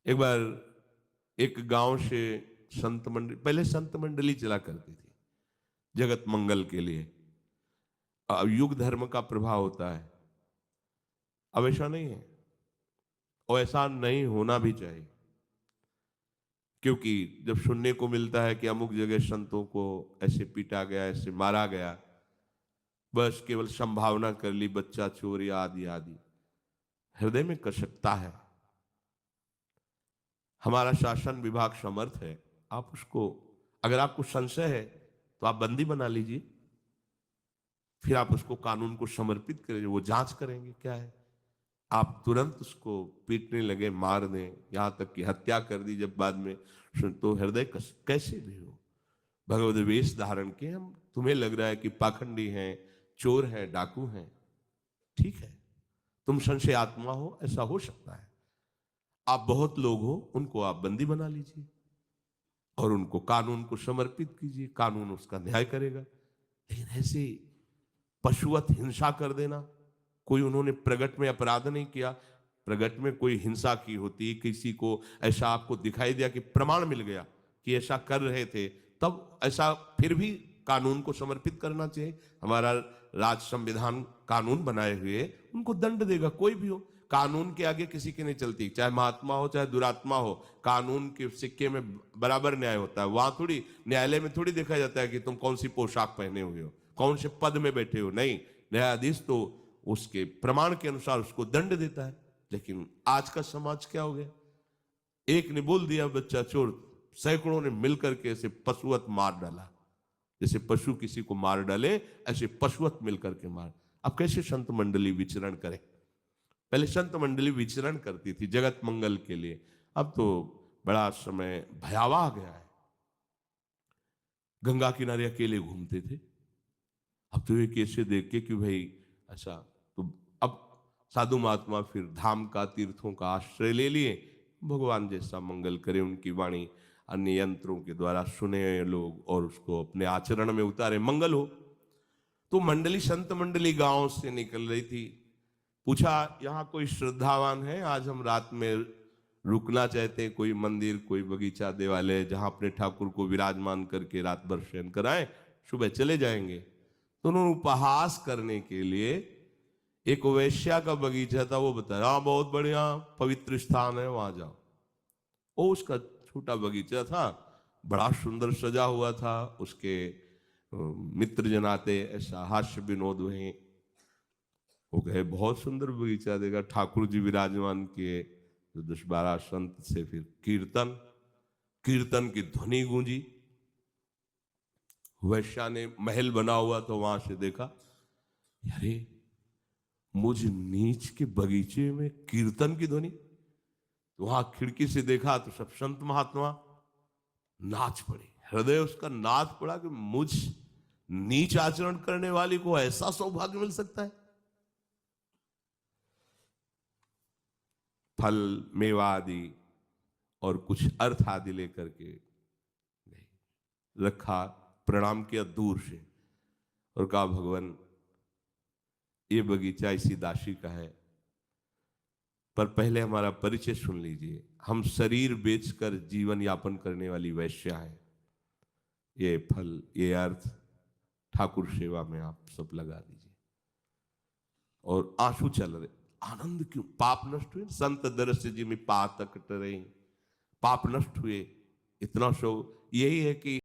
एक बार एक गांव से संत मंडली, पहले संत मंडली चला करती थी जगत मंगल के लिए। अब युग धर्म का प्रभाव होता है, अब ऐसा नहीं है और ऐसा नहीं होना भी चाहिए। क्योंकि जब सुनने को मिलता है कि अमुक जगह संतों को ऐसे पीटा गया, ऐसे मारा गया, बस केवल संभावना कर ली बच्चा चोर या आदि आदि, हृदय में कसकता है। हमारा शासन विभाग समर्थ है, आप उसको, अगर आपको संशय है तो आप बंदी बना लीजिए, फिर आप उसको कानून को समर्पित करेंगे, वो जांच करेंगे क्या है। आप तुरंत उसको पीटने लगे, मार दें, यहां तक कि हत्या कर दी जब बाद में सुन, तो हृदय कैसे भी हो। भगवत वेश धारण के हम, तुम्हें लग रहा है कि पाखंडी हैं, चोर हैं, डाकू हैं, ठीक है, तुम संशय आत्मा हो, ऐसा हो सकता है। आप बहुत लोग हो, उनको आप बंदी बना लीजिए और उनको कानून को समर्पित कीजिए, कानून उसका न्याय करेगा। लेकिन ऐसे पशुवत हिंसा कर देना, कोई उन्होंने प्रगट में अपराध नहीं किया, प्रगट में कोई हिंसा की होती, किसी को ऐसा आपको दिखाई दिया कि प्रमाण मिल गया कि ऐसा कर रहे थे, तब ऐसा फिर भी कानून को समर्पित करना चाहिए। हमारा राज संविधान कानून बनाए हुए उनको दंड देगा, कोई भी हो। कानून के आगे किसी की नहीं चलती, चाहे महात्मा हो चाहे दुरात्मा हो, कानून के सिक्के में बराबर न्याय होता है। वहां थोड़ी, न्यायालय में थोड़ी देखा जाता है कि तुम कौन सी पोशाक पहने हुए हो, कौन से पद में बैठे हो, नहीं, न्यायाधीश तो उसके प्रमाण के अनुसार उसको दंड देता है। लेकिन आज का समाज क्या हो गया, एक ने बोल दिया बच्चा चोर, सैकड़ों ने मिलकर के ऐसे पशुवत मार डाला, जैसे पशु किसी को मार डाले ऐसे पशुवत मिलकर के मार। अब कैसे संत मंडली विचरण करे। पहले संत मंडली विचरण करती थी जगत मंगल के लिए, अब तो बड़ा समय भयावह आ गया है। गंगा किनारे अकेले घूमते थे, अब तो ये कैसे देख के कि भाई अच्छा, तो अब साधु महात्मा फिर धाम का, तीर्थों का आश्रय ले लिए। भगवान जैसा मंगल करे, उनकी वाणी अन्य यंत्रों के द्वारा सुने लोग और उसको अपने आचरण में उतारे, मंगल हो। तो मंडली, संत मंडली गांव से निकल रही थी। पूछा यहाँ कोई श्रद्धावान है, आज हम रात में रुकना चाहते हैं, कोई मंदिर, कोई बगीचा, देवालय जहां अपने ठाकुर को विराजमान करके रात भर शयन कराएं, सुबह चले जाएंगे। तो उन्होंने उपहास करने के लिए एक वैश्या का बगीचा था, वो बताया हाँ बहुत बढ़िया पवित्र स्थान है, वहां जाओ। वो उसका छोटा बगीचा था, बड़ा सुंदर सजा हुआ था, उसके मित्र जन आते, ऐसा हास्य विनोद हुए। वो कहे बहुत सुंदर बगीचा देगा, ठाकुर जी विराजमान किए, तो 10-12 संत से फिर कीर्तन, कीर्तन की ध्वनि गूंजी। वैश्या ने महल बना हुआ तो वहां से देखा, अरे मुझ नीच के बगीचे में कीर्तन की ध्वनि। तो वहां खिड़की से देखा तो सब संत महात्मा नाच पड़े, हृदय उसका नाच पड़ा कि मुझ नीच आचरण करने वाली को ऐसा सौभाग्य मिल सकता है। फल मेवा आदि और कुछ अर्थ आदि लेकर के रखा, प्रणाम किया दूर से और कहा भगवान ये बगीचा इसी दासी का है, पर पहले हमारा परिचय सुन लीजिए। हम शरीर बेचकर जीवन यापन करने वाली वैश्या है, ये फल, ये अर्थ ठाकुर सेवा में आप सब लगा दीजिए। और आंसू चल रहे, आनंद क्यों, पाप नष्ट हुए, संत दरस जी में पातक टरे, पाप नष्ट हुए, इतना शो। यही है कि